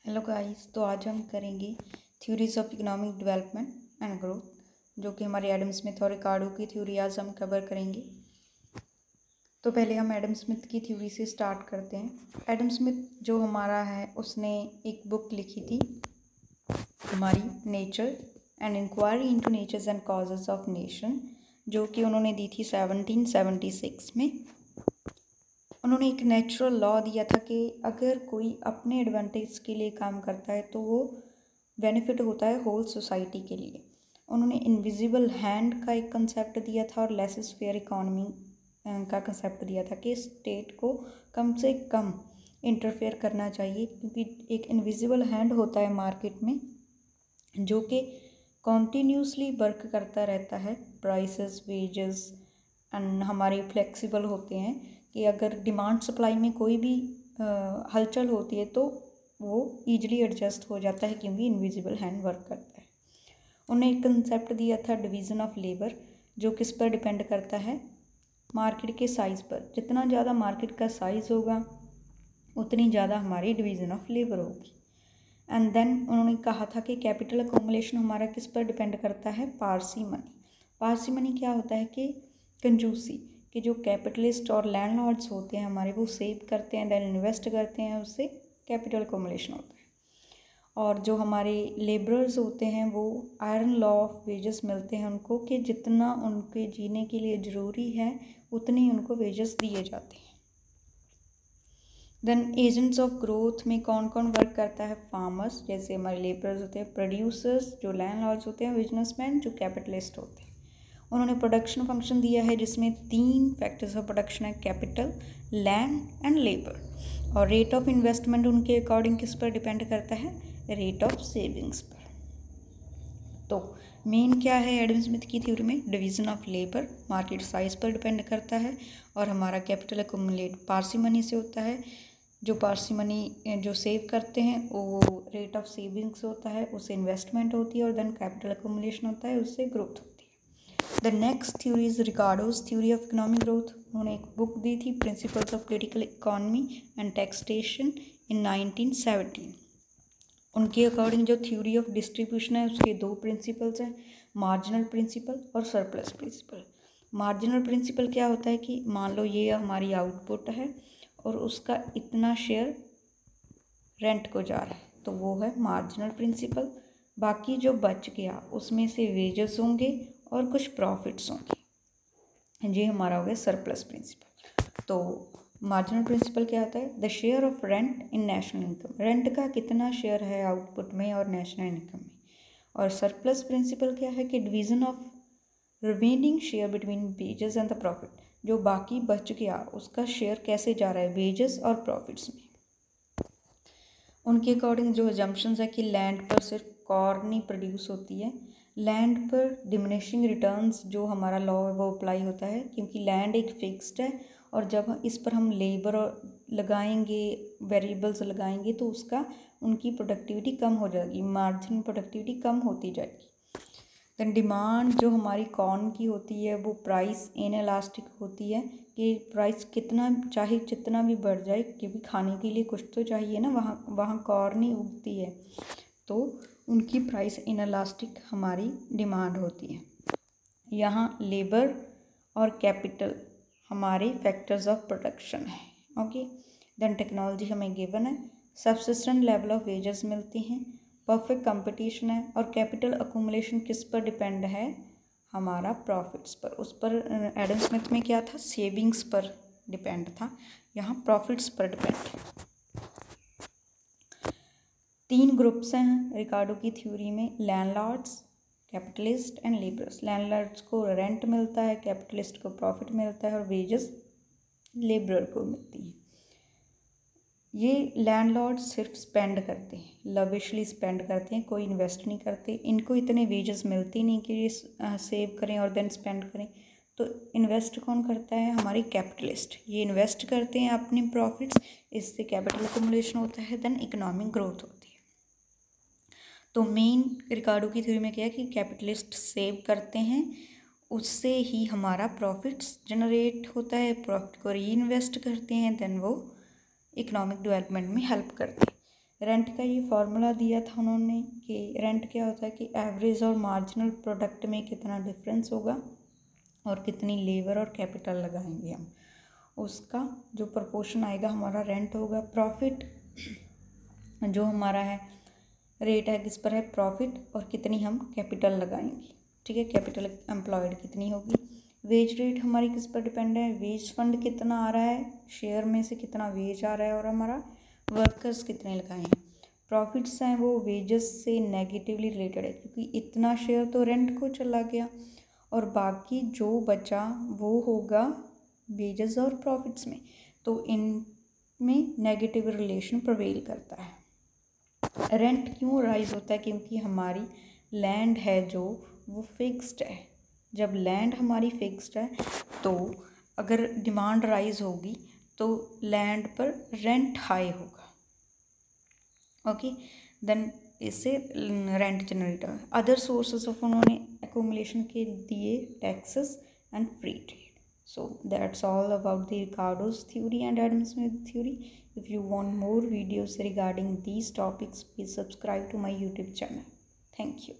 Hello guys, तो आज हम करेंगे theories of economic development and growth, जो कि हमारे एडम स्मिथ और रिकार्डो की थ्योरी आज हम कवर करेंगे। तो पहले हम एडम स्मिथ की थ्योरी से स्टार्ट करते हैं। एडम स्मिथ जो हमारा है, उसने एक बुक लिखी थी हमारी, nature and inquiry into natures and causes of nation, जो कि उन्होंने दी थी 1776 में। उन्होंने एक नेचुरल लॉ दिया था कि अगर कोई अपने एडवांटेज के लिए काम करता है तो वो बेनिफिट होता है होल सोसाइटी के लिए। उन्होंने इनविजिबल हैंड का एक कंसेप्ट दिया था और लेसेस फेयर इकोनॉमी का कंसेप्ट दिया था कि स्टेट को कम से कम इंटरफेयर करना चाहिए, क्योंकि एक इनविजिबल हैंड होता है मार्केट में जो कि कॉन्टीन्यूसली वर्क करता रहता है। प्राइसेस, वेजेस एंड हमारे फ्लेक्सिबल होते हैं कि अगर डिमांड सप्लाई में कोई भी हलचल होती है तो वो ईजिली एडजस्ट हो जाता है, क्योंकि इनविजिबल हैंड वर्क करता है। उन्होंने एक कंसेप्ट दिया था डिवीज़न ऑफ लेबर, जो किस पर डिपेंड करता है, मार्केट के साइज़ पर। जितना ज़्यादा मार्केट का साइज़ होगा उतनी ज़्यादा हमारी डिवीज़न ऑफ लेबर होगी। एंड देन उन्होंने कहा था कि कैपिटल अकोमोलेशन हमारा किस पर डिपेंड करता है, पारसी मनी। पारसी मनी क्या होता है कि कंजूसी, कि जो कैपिटलिस्ट और लैंडलॉर्ड्स होते हैं हमारे, वो सेव करते हैं, देन इन्वेस्ट करते हैं, उससे कैपिटल अकोमोलेशन होता है। और जो हमारे लेबरर्स होते हैं वो आयरन लॉ ऑफ वेजेस मिलते हैं उनको, कि जितना उनके जीने के लिए ज़रूरी है उतनी उनको वेजेस दिए जाते हैं। देन एजेंट्स ऑफ ग्रोथ में कौन कौन वर्क करता है, फार्मर्स जैसे हमारे लेबरर्स होते हैं, प्रोड्यूसर्स जो लैंडलॉर्ड्स होते हैं, बिजनेसमैन जो कैपिटलिस्ट होते हैं। उन्होंने प्रोडक्शन फंक्शन दिया है जिसमें 3 फैक्टर्स ऑफ प्रोडक्शन है, कैपिटल, लैंड एंड लेबर। और रेट ऑफ इन्वेस्टमेंट उनके अकॉर्डिंग किस पर डिपेंड करता है, रेट ऑफ सेविंग्स पर। तो मेन क्या है एडम स्मिथ की थ्योरी में, division of labour market size पर डिपेंड करता है, और हमारा कैपिटल अकोमुलेट पारसी मनी से होता है। जो पारसी मनी जो सेव करते हैं वो रेट ऑफ सेविंग्स होता है, उससे इन्वेस्टमेंट होती है, और देन कैपिटल अकोमुलेशन होता है, उससे ग्रोथ होती है। The next theory is Ricardo's theory of economic growth. उन्होंने एक बुक दी थी, principles of political economy and taxation, in 1917। उनके अकॉर्डिंग जो थ्योरी ऑफ डिस्ट्रीब्यूशन है उसके 2 प्रिंसिपल्स हैं, मार्जिनल प्रिंसिपल और सरप्लस प्रिंसिपल। मार्जिनल प्रिंसिपल क्या होता है कि मान लो ये हमारी आउटपुट है और उसका इतना शेयर रेंट को जा रहा है, तो वो है मार्जिनल प्रिंसिपल। बाकी जो बच गया उसमें से वेजेस होंगे और कुछ प्रॉफिट्स होंगे, ये हमारा हो गया सरप्लस प्रिंसिपल। तो मार्जिनल प्रिंसिपल क्या होता है, the share of rent in national income, rent का कितना शेयर है आउटपुट में और नेशनल इनकम में। और सरप्लस प्रिंसिपल क्या है कि division of remaining share between wages and the profit, जो बाकी बच गया उसका शेयर कैसे जा रहा है, वेजेस और प्रॉफिट्स में। उनके अकॉर्डिंग जो अजम्पशंस है कि लैंड पर सिर्फ कॉर्न ही प्रोड्यूस होती है, लैंड पर डिमिनिशिंग रिटर्न्स जो हमारा लॉ है वो अप्लाई होता है, क्योंकि लैंड एक फिक्स्ड है, और जब इस पर हम लेबर लगाएंगे, वेरिएबल्स लगाएंगे, तो उसका उनकी प्रोडक्टिविटी कम हो जाएगी, मार्जिन प्रोडक्टिविटी कम होती जाएगी। देन डिमांड जो हमारी कॉर्न की होती है वो प्राइस इनएलास्टिक होती है, कि प्राइस कितना चाहे जितना भी बढ़ जाए, क्योंकि खाने के लिए कुछ तो चाहिए ना, वहाँ कॉर्न ही उगती है, तो उनकी प्राइस इनएलास्टिक हमारी डिमांड होती है। यहाँ लेबर और कैपिटल हमारे फैक्टर्स ऑफ प्रोडक्शन है। ओके, देन टेक्नोलॉजी हमें गिवन है, सबसिस्टेंट लेवल ऑफ वेजेस मिलती हैं, परफेक्ट कंपटीशन है, और कैपिटल अकोमुलेशन किस पर डिपेंड है, हमारा प्रॉफिट्स पर। उस पर एडम स्मिथ में क्या था, सेविंग्स पर डिपेंड था, यहाँ प्रॉफिट्स पर डिपेंड है। 3 ग्रुप्स हैं रिकार्डो की थ्योरी में, landlords, capitalist and labourers. Landlords को रेंट मिलता है, कैपिटलिस्ट को प्रॉफिट मिलता है, और वेजेस लेबरर को मिलती है। ये लैंडलॉर्ड सिर्फ स्पेंड करते हैं, लविशली स्पेंड करते हैं, कोई इन्वेस्ट नहीं करते, इनको इतने वेजेस मिलती नहीं कि ये सेव करें और देन स्पेंड करें। तो इन्वेस्ट कौन करता है, हमारी कैपिटलिस्ट, ये इन्वेस्ट करते हैं अपने प्रॉफिट्स, इससे कैपिटल अकोमुलेशन होता है, देन इकोनॉमिक ग्रोथ होती है। तो मेन रिकार्डो की थ्योरी में क्या है कि कैपिटलिस्ट सेव करते हैं, उससे ही हमारा प्रॉफिट्स जनरेट होता है, प्रॉफिट को री इन्वेस्ट करते हैं, देन वो इकोनॉमिक डेवलपमेंट में हेल्प करते हैं। रेंट का ये फॉर्मूला दिया था उन्होंने कि रेंट क्या होता है कि एवरेज और मार्जिनल प्रोडक्ट में कितना डिफरेंस होगा और कितनी लेबर और कैपिटल लगाएंगे हम, उसका जो प्रोपोर्शन आएगा हमारा रेंट होगा। प्रॉफिट जो हमारा है रेट है किस पर है, प्रॉफिट, और कितनी हम कैपिटल लगाएंगे, ठीक है, कैपिटल एम्प्लॉयड कितनी होगी। वेज रेट हमारी किस पर डिपेंड है, वेज फंड कितना आ रहा है, शेयर में से कितना वेज आ रहा है और हमारा वर्कर्स कितने लगाए हैं। प्रॉफिट्स हैं वो वेजेस से नेगेटिवली रिलेटेड है क्योंकि इतना शेयर तो रेंट को चला गया और बाकी जो बचा वो होगा वेजेस और प्रॉफिट्स में, तो इनमें नेगेटिव रिलेशन प्रिवेल करता है। रेंट क्यों राइज होता है, क्योंकि हमारी लैंड है जो वो फिक्स्ड है। जब लैंड हमारी फिक्स्ड है तो अगर डिमांड राइज होगी तो लैंड पर रेंट हाई होगा, ओके, देन इससे रेंट जनरेट होगा। अदर सोर्सेज ऑफ उन्होंने एक्यूमुलेशन के दिए taxes and free trade. So that's all about the Ricardo's theory and Adam Smith theory. If you want more videos regarding these topics, please subscribe to my YouTube channel. Thank you.